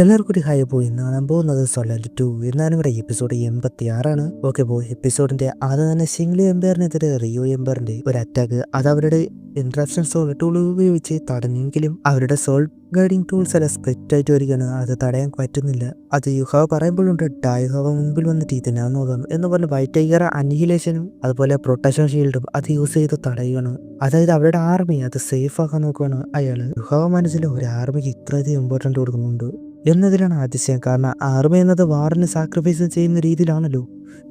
എല്ലാവർക്കും ഒരു ഹായ് പോയി കാണാൻ പോകുന്നത് സോളർ 2 എന്നാണ് ഇവിടെ എപ്പിസോഡ് 86. ഓക്കെ പോയി എപ്പിസോഡിന്റെ ആദ്യം തന്നെ സിംഗ്ലി എംപയറിനെതിരെ റിയോ എംപയറിന്റെ ഒരു അറ്റാക്ക് അത് അവരുടെ ഇൻട്രാപ്ഷൻ സോൾ ടൂൾ ഉപയോഗിച്ച് തടഞ്ഞെങ്കിലും അവരുടെ സോൾ ഗൈഡിങ് ടൂൾസ് എല്ലാം സ്പ്ലിറ്റ് ആയിട്ട് വരികയാണ്. അത് തടയാൻ പറ്റുന്നില്ല. അത് യുഹാവ് പറയുമ്പോഴുണ്ട് ഡായുഹാവ് മുമ്പിൽ വന്നിട്ട് ഇതിനാ നോക്കാം എന്ന് പറഞ്ഞ് വൈറ്റ് ടൈഗർ അനിഹിലേഷനും അതുപോലെ പ്രൊട്ടക്ഷൻ ഷീൽഡും അത് യൂസ് ചെയ്ത് തടയുകയാണ്. അതായത് അവരുടെ ആർമി അത് സേഫ് ആക്കാൻ നോക്കുകയാണ് അയാള്. യുഹാവ് മനസ്സിൽ ഒരു ആർമിക്ക് ഇത്രയധികം ഇമ്പോർട്ടൻ്റ് കൊടുക്കുന്നുണ്ട് എന്നതിലാണ് അതിശയം. കാരണം ആർമി എന്നത് വാറിന് സാക്രിഫൈസ് ചെയ്യുന്ന രീതിയിലാണല്ലോ.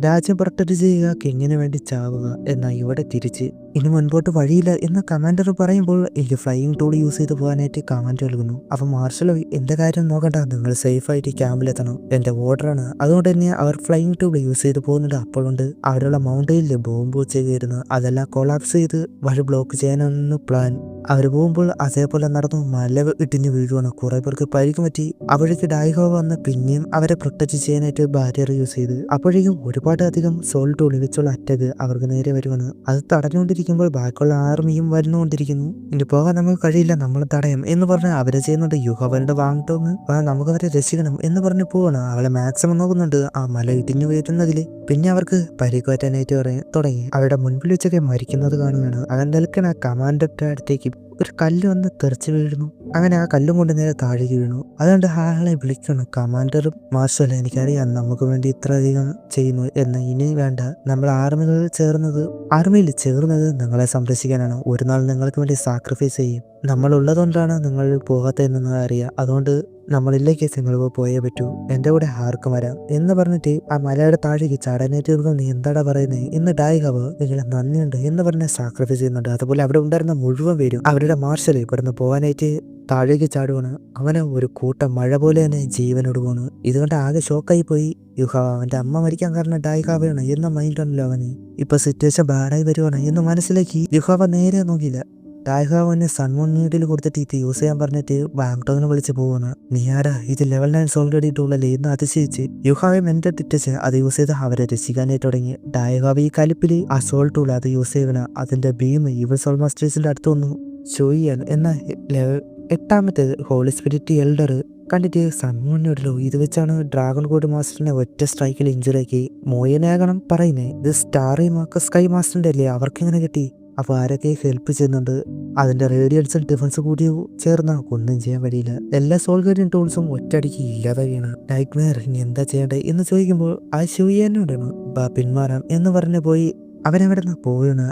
രാജ്യം പ്രൊട്ടക്ട് ചെയ്യുക, കിങ്ങിന് വേണ്ടി ചാവുക. എന്നാൽ ഇവിടെ തിരിച്ച് ഇനി മുൻപോട്ട് വഴിയില്ല എന്ന് കമാൻഡർ പറയുമ്പോൾ എനിക്ക് ഫ്ലൈയിങ് ടൂൾ യൂസ് ചെയ്ത് പോകാനായിട്ട് കമാൻഡ് നൽകുന്നു. അപ്പം മാർഷലോ എന്റെ കാര്യം നോക്കണ്ട, നിങ്ങൾ സേഫായിട്ട് ക്യാമ്പിലെത്തണം, എന്റെ ഓർഡറാണ്. അതുകൊണ്ട് തന്നെ അവർ ഫ്ലൈയിങ് ടൂൾ യൂസ് ചെയ്ത് പോകുന്നുണ്ട്. അപ്പോഴുണ്ട് അവിടെയുള്ള മൗണ്ടൈനിൽ ബോംബ് വെച്ച് കയറുന്നു. അതെല്ലാം കൊളാപ്സ് ചെയ്ത് വഴി ബ്ലോക്ക് ചെയ്യാനാണ് പ്ലാൻ. അവർ പോകുമ്പോൾ അതേപോലെ നടന്നു മല ഇടിഞ്ഞ് വീഴുവാണ്. കുറെ പേർക്ക് പരിക്ക് പറ്റി. അപ്പോഴേക്ക് ഡായിഹോ വന്ന് പിന്നെയും അവരെ പ്രൊട്ടക്ട് ചെയ്യാനായിട്ട് ബാരിയർ യൂസ് ചെയ്ത് അപ്പോഴേക്കും ഒരുപാട് അധികം സോൾ ടൂൾ വെച്ചുള്ള അറ്റാക്ക് അവർക്ക് നേരെ വരുവാണ്. അത് തടഞ്ഞുകൊണ്ടിരിക്കുമ്പോൾ ബാക്കിയുള്ള ആർമിയും വരുന്നുകൊണ്ടിരിക്കുന്നു. ഇനി പോകാൻ നമുക്ക് കഴിയില്ല, നമ്മൾ തടയാം എന്ന് പറഞ്ഞ് അവരെ ചെയ്യുന്നുണ്ട്. യുഹോവന്റെ വാങ്ങിട്ടോന്ന് നമുക്ക് അവരെ രക്ഷിക്കണം എന്ന് പറഞ്ഞ് പോവാണ്. അവളെ മാക്സിമം നോക്കുന്നുണ്ട് ആ മല ഇടിഞ്ഞു വീഴുന്നതിൽ. പിന്നെ അവർക്ക് പരിക്ക് പറ്റാനായിട്ട് തുടങ്ങി. അവരുടെ മുൻപിൽ വെച്ചൊക്കെ മരിക്കുന്നത് കാണുകയാണ്. അവൻ നിൽക്കണ കമാൻഡറുടെ അടുത്തേക്ക് ഒരു കല്ല് വന്ന് തെറിച്ച് വീഴുന്നു. അങ്ങനെ ആ കല്ലും കൊണ്ട് നേരെ താഴേക്ക് വീണു. അതുകൊണ്ട് ആളെ വിളിക്കണം. കമാൻഡറും മാർഷൽ, എനിക്കറിയാം നമുക്ക് വേണ്ടി ഇത്ര അധികം ചെയ്യുന്നു എന്ന്, ഇനി വേണ്ട, നമ്മൾ ആർമിയിൽ ചേർന്നത് നിങ്ങളെ സംരക്ഷിക്കാനാണ്. ഒരു നാൾ നിങ്ങൾക്ക് വേണ്ടി സാക്രിഫൈസ് ചെയ്യും. നമ്മളുള്ളതുകൊണ്ടാണ് നിങ്ങൾ പോകാത്തതെന്ന് അറിയാം. അതുകൊണ്ട് നമ്മളിലേക്ക് നിങ്ങൾ പോയേ പറ്റൂ. എൻ്റെ കൂടെ ആർക്കും വരാം എന്ന് പറഞ്ഞിട്ട് ആ മലയുടെ താഴേക്ക് ചാടാനായിട്ട് നീ എന്താടാ പറയുന്നത് എന്ന് ഡായിഹവ് നിങ്ങളെ നന്ദിയുണ്ട് എന്ന് പറഞ്ഞ് സാക്രിഫൈസ് ചെയ്യുന്നുണ്ട്. അതുപോലെ അവിടെ ഉണ്ടായിരുന്ന മുഴുവൻ പേരും അവരുടെ മാർഷൽ ഇവിടുന്ന് പോകാനായിട്ട് താഴേക്ക് ചാടുവാണ്. അങ്ങനെ ഒരു കൂട്ടം മഴ പോലെ തന്നെ ജീവനൊടുവാണ്. ഇതുകൊണ്ട് ആകെ ഷോക്കായി പോയി യുഹാവ്. അവന്റെ അമ്മ മരിക്കാൻ കാരണം ഡായിഹാവയാണ് എന്ന മൈൻഡാണല്ലോ അവന്. ഇപ്പൊ സിറ്റുവേഷൻ ബാഡായി വരുവാണ് എന്ന് മനസ്സിലാക്കി യുഹാവ നേരെ നോക്കിയില്ല. ഡായിഹാവിനെ സൺമൂൺ നീഡിൽ കൊടുത്തിട്ട് ഇത് യൂസ് ചെയ്യാൻ പറഞ്ഞിട്ട് ബാങ്ടോങ്ങിനെ വിളിച്ച് പോവാണ്. നീ ആരാ, ഇത് ലെവൽ 9 സോൾ കയറിയിട്ടുള്ളല്ലേ എന്ന് അതിശയിച്ച് യുഹാവെ മെന്റൽ തിറ്റിച്ച് അത് യൂസ് ചെയ്ത് അവരെ രക്ഷിക്കാനായിട്ട് തുടങ്ങി. ഡായിഹാവ് ഈ കലിപ്പിൽ ആ സോൾ ടൂൾ അത് യൂസ് ചെയ്യണം. അതിന്റെ ബീം ഇവൾ സോൾ മാസ്റ്റേഴ്സിന്റെ അടുത്ത് വന്നു ചോയ്യാൻ. എന്നാൽ ലെവൽ 8 ഹോളി സ്പിരിറ്റ് എൽഡർ കണ്ടിട്ട് സൺമൂണിനോടല്ലോ ഇത് വെച്ചാണ് ഡ്രാഗൺ കോഡ് മാസ്റ്ററിനെ ഒറ്റ സ്ട്രൈക്കിൽ ഇഞ്ചുറിയാക്കി. മോയനാകണം പറയുന്നേ, ഇത് സ്റ്റാറി സ്കൈ മാസ്റ്ററിന്റെ അല്ലേ, അവർക്കെങ്ങനെ കിട്ടി? അപ്പോൾ ആരൊക്കെ ഹെൽപ്പ് ചെയ്യുന്നുണ്ട്. അതിന്റെ റേഡിയൻസും ഡിഫൻസ് കൂടി ചേർന്ന ഒന്നും ചെയ്യാൻ വഴിയില്ല. എല്ലാ സോൾ ഗൈഡിങ് ടൂൾസും ഒറ്റയടിക്ക് ഇല്ലാതെയാണ്. നൈറ്റ്മെയർ ഇനി എന്താ ചെയ്യേണ്ടത് എന്ന് ചോദിക്കുമ്പോൾ ആ ശൂയ്യാനോടാണ് പിന്മാറാം എന്ന് പറഞ്ഞ് പോയി അവനവിടെ നിന്ന് പോവുകയാണ്.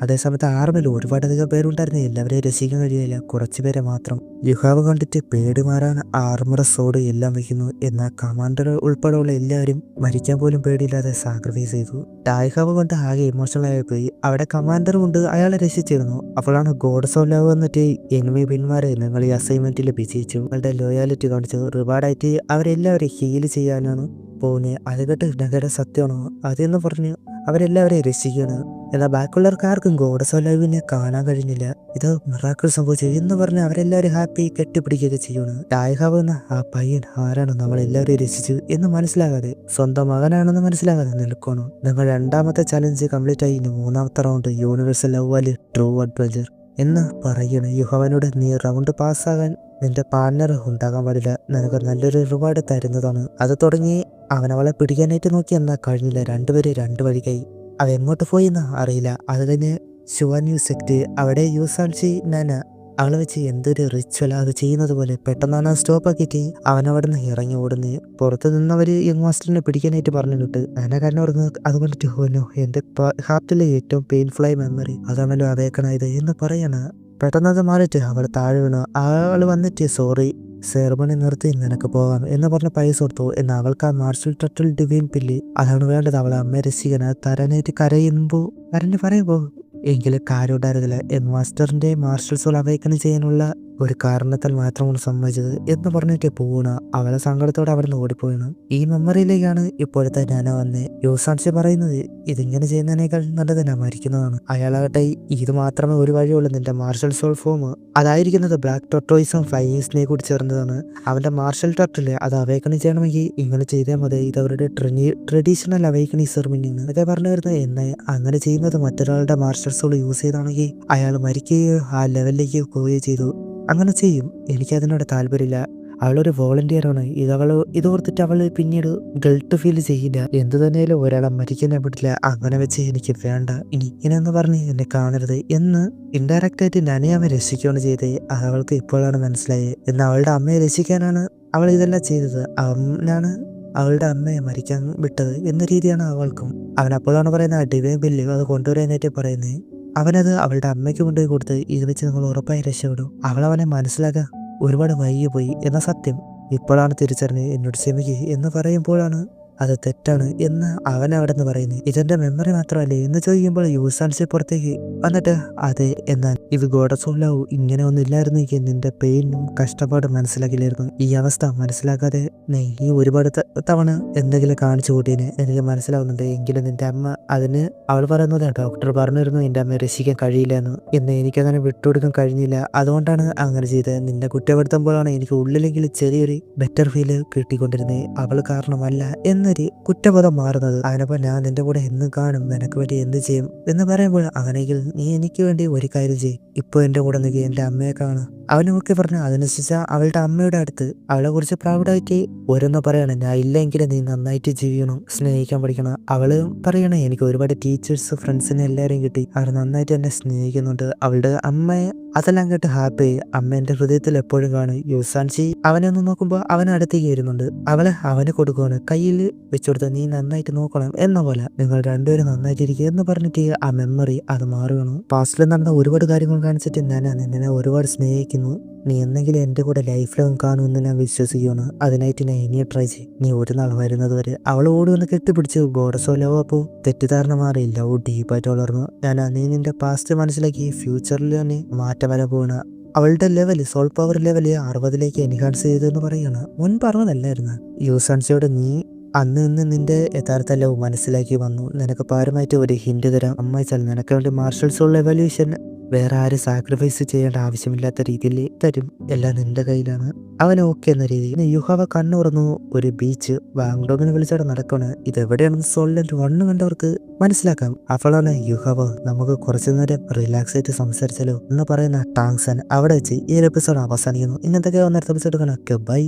അതേസമയത്ത് ആർമിൽ ഒരുപാടധികം പേരുണ്ടായിരുന്നു. എല്ലാവരെയും രക്ഷിക്കാൻ കഴിയില്ല, കുറച്ചു പേരെ മാത്രം. യുഹാവ് കണ്ടിട്ട് പേടി മാറാൻ ആർമറ സോഡ് എല്ലാം വയ്ക്കുന്നു. എന്നാൽ കമാൻഡർ ഉൾപ്പെടെയുള്ള എല്ലാവരും മരിക്കാൻ പോലും പേടിയില്ലാതെ സാക്രിഫൈസ് ചെയ്തു. ഡായിഹാവ് കൊണ്ട് ആകെ ഇമോഷണൽ ആയി പോയി. അവിടെ കമാൻഡർ കൊണ്ട് അയാളെ രക്ഷിച്ചിരുന്നു. അപ്പോഴാണ് ഗോഡ്സ് ഓഫ് ലവ് വന്നിട്ട് എനിമി പിന്മാരെ നിങ്ങൾ ഈ അസൈൻമെന്റിൽ വിജയിച്ചു, നിങ്ങളുടെ ലോയാലിറ്റി കാണിച്ചു, റിവാർഡായിട്ട് അവരെല്ലാവരെയും ഹീൽ ചെയ്യാനാണ് പോകുന്നത്. അത് കേട്ട് നഗര സത്യമാണോ അതെന്ന് പറഞ്ഞ് അവരെല്ലാവരെയും രക്ഷിക്കുകയാണ്. എന്നാൽ ബാക്കിയുള്ളവർക്ക് ആർക്കും ഗോഡ്സ് ഓഫ് ലവിനെ കാണാൻ കഴിഞ്ഞില്ല. ഇത് മിറാക്കിൾ സംഭവിച്ചു എന്ന് പറഞ്ഞ് അവരെല്ലാവരും ഹാപ്പി കെട്ടിപ്പിടിക്കുകയൊക്കെ ചെയ്യണം. ഡായിഹാവ് എന്ന ആ പയ്യൻ ആരാണ് നമ്മളെല്ലാവരെയും രക്ഷിച്ചു എന്ന് മനസ്സിലാകാതെ, സ്വന്തം മകനാണെന്ന് മനസ്സിലാകാതെ നിൽക്കണം. നിങ്ങൾ രണ്ടാമത്തെ ചലഞ്ച് കംപ്ലീറ്റ് ആയി. മൂന്നാമത്തെ round universal love true adventure എന്ന് പറയണം. യുഹവനോട് നീ റൗണ്ട് പാസ്സാകാൻ നിന്റെ പാർട്ണർ ഉണ്ടാകാൻ പാടില്ല, നിനക്ക് നല്ലൊരു റിവാർഡ് തരുന്നതാണ്. അത് തുടങ്ങി അവനവളെ പിടിക്കാനായിട്ട് നോക്കി, എന്നാൽ കഴിഞ്ഞില്ല. രണ്ടുപേര് രണ്ട് വഴിക്കായി. അവ എങ്ങോട്ട് പോയി എന്ന് അറിയില്ല. അത് കഴിഞ്ഞ് ഷുവാൻ സെക്ട് അവിടെ യൂസാൻഷി നാന അവളെ വെച്ച് എന്തൊരു റിച്വൽ അത് ചെയ്യുന്നത് പോലെ പെട്ടെന്നാണ് സ്റ്റോപ്പ് ആക്കിയിട്ട് അവനവിടെ നിന്ന് ഇറങ്ങി ഓടുന്നത്. പുറത്ത് നിന്നവര് യങ് മാസ്റ്ററിനെ പിടിക്കാനായിട്ട് പറഞ്ഞിട്ട് നാന കണ്ണോടുന്നു. അതുകൊണ്ടിട്ട് ഹോനോ എന്റെ ഹാർട്ടിലെ ഏറ്റവും പെയിൻഫുള്ളായ മെമ്മറി അതാണല്ലോ അതേക്കണത് എന്ന് പറയാണ്. പെട്ടെന്നത് മാറിയിട്ട് അവൾ താഴെ വീണു. ആള് വന്നിട്ട് സോറി സെറമണി നിർത്തി നിനക്ക് പോകാം എന്ന് പറഞ്ഞ പൈസ കൊടുത്തു. എന്നാൽ അവൾക്ക് ആ മാർഷൽ ടർട്ടിൽ ഡിവൈൻ പില്ല് അതാണ് വേണ്ടത്. അവളെ അമ്മയെ രക്ഷിക്കാൻ തരാനായിട്ട് കരഞ്ഞു പറയുമ്പോ എങ്കിലും കാര്യം ഉണ്ടായിരുന്നില്ല. മാസ്റ്ററിന്റെ മാർഷൽ സോൾ അവേക്കൺ ചെയ്യാനുള്ള ഒരു കാരണത്താൽ മാത്രമാണ് സമ്മതിച്ചത് എന്ന് പറഞ്ഞിട്ട് പോകണ. അവളെ സങ്കടത്തോടെ അവിടെ നിന്ന് ഓടിപ്പോയാണ്. ഈ മെമ്മറിയിലേക്കാണ് ഇപ്പോഴത്തെ നാന വന്നേ. യൂസാൻഷി പറയുന്നത് ഇതിങ്ങനെ ചെയ്യുന്നതിനേക്കാൾ നല്ലത് ഞാൻ മരിക്കുന്നതാണ്. അയാളാകട്ടെ ഇത് മാത്രമേ ഒരു വഴിയുള്ളൂ, നിന്റെ മാർഷൽ സോൾ ഫോം അതായിരിക്കുന്നത് ബ്ലാക്ക് ടോർട്ടോയ്സും ഫ്ലൈയിങ്സിനെ കൂടി ചേർന്നതാണ്. അവന്റെ മാർഷൽ ടർട്ടില് അത് അവേക്കണി ചെയ്യണമെങ്കിൽ ഇങ്ങനെ ചെയ്താൽ മതി. ഇത് അവരുടെ ട്രഡീഷണൽ അവേക്കണി സെർമണിയാണ് ഇതൊക്കെ പറഞ്ഞു വരുന്നത്. എന്നാൽ അങ്ങനെ ചെയ്യുന്നത് മറ്റൊരാളുടെ മാർഷൽ സോൾ യൂസ് ചെയ്താണെങ്കിൽ അയാൾ മരിക്കുകയോ ആ ലെവലിലേക്ക് പോവുകയോ ചെയ്തു. അങ്ങനെ ചെയ്യും. എനിക്കതിനോട് താല്പര്യമില്ല. അവളൊരു വോളണ്ടിയർ ആണ്. ഇതോർത്തിട്ട് അവള് പിന്നീട് ഗിൽട്ട് ഫീൽ ചെയ്യില്ല. എന്തു തന്നെയാലും ഒരാളെ മരിക്കാൻ പറ്റില്ല, അങ്ങനെ വെച്ച് എനിക്ക് വേണ്ട, ഇനി ഇങ്ങനെയെന്ന് പറഞ്ഞ് എന്നെ കാണരുത് എന്ന് ഇൻഡയറക്റ്റ് ആയിട്ട് നനയാമെ രക്ഷിക്കുകയാണ് ചെയ്തത്. അവൾക്ക് ഇപ്പോഴാണ് മനസ്സിലായത്. എന്നാൽ അവളുടെ അമ്മയെ രക്ഷിക്കാനാണ് അവൾ ഇതെല്ലാം ചെയ്തത്. അവനാണ് അവളുടെ അമ്മയെ മരിക്കാൻ വിട്ടത് എന്ന രീതിയാണ് അവൾക്കും. അവൻ അപ്പോഴാണ് പറയുന്നത് ഡിവൈൻ ബില്ല് അത് കൊണ്ടുവരാനായിട്ട് പറയുന്നത്. അവനത് അവളുടെ അമ്മയ്ക്ക് കൊണ്ടുപോയി കൊടുത്ത് ഇത് വെച്ച് നിങ്ങൾ ഉറപ്പായി രക്ഷപ്പെടും. അവനെ മനസ്സിലാക്കാൻ ഒരുപാട് വൈകി പോയി എന്ന സത്യം ഇപ്പോഴാണ് തിരിച്ചറിഞ്ഞ് എന്നോട് ക്ഷമിക്കുക എന്ന് പറയുമ്പോഴാണ് അത് തെറ്റാണ് എന്ന് അവൻ അവിടെ നിന്ന് പറയുന്നത്. ഇതെന്റെ മെമ്മറി മാത്രമല്ലേ എന്ന് ചോദിക്കുമ്പോൾ യൂസാൻസി പുറത്തേക്ക് വന്നിട്ട് അതെ, എന്നാൽ ഇത് ഗോഡസോലാവൂ, ഇങ്ങനെ ഒന്നും ഇല്ലായിരുന്നെങ്കിൽ നിന്റെ പെയിനും കഷ്ടപ്പാടും മനസ്സിലാക്കില്ലായിരുന്നു. ഈ അവസ്ഥ മനസ്സിലാക്കാതെ നീ ഒരുപാട് തവണ എന്തെങ്കിലും കാണിച്ചു കൂട്ടിന് എനിക്ക് മനസ്സിലാവുന്നുണ്ട്. എങ്കിലും നിന്റെ അമ്മ അതിന് അവൾ പറയുന്നത് ഡോക്ടർ പറഞ്ഞിരുന്നു എന്റെ അമ്മയെ രക്ഷിക്കാൻ കഴിയില്ല എന്ന് എനിക്കങ്ങനെ വിട്ടുകൊടുക്കാൻ കഴിഞ്ഞില്ല, അതുകൊണ്ടാണ് അങ്ങനെ ചെയ്തത്. നിന്നെ കുറ്റപ്പെടുത്തുമ്പോഴാണ് എനിക്ക് ഉള്ളിലെങ്കിലും ചെറിയൊരു ബെറ്റർ ഫീല് കിട്ടിക്കൊണ്ടിരുന്നത്. അവൾ കാരണമല്ല എന്നൊരു കുറ്റബോധം മാറുന്നത്. അവനപ്പോൾ ഞാൻ നിന്റെ കൂടെ എന്നും കാണും, നിനക്ക് വേണ്ടി എന്ത് ചെയ്യും എന്ന് പറയുമ്പോൾ അങ്ങനെയെങ്കിൽ നീ എനിക്ക് വേണ്ടി ഒരു കാര്യം ചെയ്യും, ഇപ്പോൾ എൻ്റെ കൂടെ നിൽക്കുക, എൻ്റെ അമ്മയെ കാണും. അവനൊക്കെ പറഞ്ഞു. അതിനനുസരിച്ച് അവളുടെ അമ്മയുടെ അടുത്ത് അവളെ കുറിച്ച് പ്രൗഡായിട്ട് ഓരോന്ന് പറയണം. ഞാൻ ഇല്ലെങ്കിൽ നീ നന്നായിട്ട് ജീവിക്കണം, സ്നേഹിക്കാൻ പഠിക്കണം. അവള് പറയണേ എനിക്ക് ഒരുപാട് ടീച്ചേഴ്സ് ഫ്രണ്ട്സിനെ എല്ലാവരെയും കിട്ടി, അവർ നന്നായിട്ട് എന്നെ സ്നേഹിക്കുന്നുണ്ട്. അവളുടെ അമ്മയെ അതെല്ലാം കേട്ട് ഹാപ്പി. അമ്മ എൻ്റെ ഹൃദയത്തിൽ എപ്പോഴും കാണും. യൂസാൻഷി അവനെ ഒന്ന് നോക്കുമ്പോൾ അവൻ അടുത്തേക്ക് വരുന്നുണ്ട്. അവന് കൊടുക്കുകയാണ്, കയ്യിൽ വെച്ചുകൊടുത്ത് നീ നന്നായിട്ട് നോക്കണം എന്ന പോലെ നിങ്ങൾ രണ്ടുപേരും നന്നായിട്ടിരിക്കുക എന്ന് പറഞ്ഞിട്ട് ആ മെമ്മറി അത് മാറുകയാണ്. പാസ്റ്റിൽ നടന്ന ഒരുപാട് കാര്യങ്ങൾ കാണിച്ചിട്ട് ഞാൻ നിന്നെ ഒരുപാട് സ്നേഹിക്കുന്നു, നീ എന്തെങ്കിലും എൻ്റെ കൂടെ ലൈഫ് ലോങ് കാണുമെന്ന് ഞാൻ വിശ്വസിക്കുകയാണ്. അതിനായിട്ട് ഞാൻ ഇനിയും ട്രൈ ചെയ്യും, നീ ഒരു നാൾ വരുന്നത് വരെ. അവൾ ഓടി വന്ന് കെട്ടിപ്പിടിച്ച് ഗോഡസോ ലവ്. അപ്പോൾ തെറ്റിദ്ധാരണ മാറി, ലവ് ഡീപ്പായിട്ട് വളർന്നു. ഞാൻ നീ നിന്റെ പാസ്റ്റ് മനസ്സിലാക്കി ഫ്യൂച്ചറിൽ തന്നെ മാറ്റം വരാൻ പോകണ. അവളുടെ level soul power level 60 enhance ചെയ്തെന്ന് പറയാണ്. മുൻ പറഞ്ഞതല്ലായിരുന്നു. യൂസാൻസിയോട് നീ അന്ന് നിന്റെ യഥാർത്ഥ ലവ് മനസ്സിലാക്കി വന്നു, നിനക്ക് പാരമായിട്ട് ഒരു ഹിന്റ് തരാം. അമ്മായിച്ചാൽ നിനക്ക് വേണ്ടി മാർഷൽ സോൾ എവല്യൂഷൻ വേറെ ആരും സാക്രിഫൈസ് ചെയ്യേണ്ട ആവശ്യമില്ലാത്ത രീതിയിൽ തരും, എല്ലാം നിന്റെ കയ്യിലാണ്. അവന് ഓക്കെ എന്ന രീതിയിൽ യുഹാവ കണ്ണുറന്നു. ഒരു ബീച്ച് ബാങ്ക്ഡോങ്ങിനെ വിളിച്ചവിടെ നടക്കണം. ഇതെവിടെയാണെന്ന് സോളിലൻഡ് 1 കണ്ടവർക്ക് മനസ്സിലാക്കാം. അപ്പോഴാണ് യുഹാവ നമുക്ക് കുറച്ചു നേരം റിലാക്സ് ആയിട്ട് സംസാരിച്ചാലോ എന്ന് പറയുന്ന ടാങ്സൺ അവിടെ വെച്ച് ഈ എപ്പിസോഡ് അവസാനിക്കുന്നു. ഇന്നത്തെ വന്ന എപ്പിസോഡ് കാണാം. ബൈ.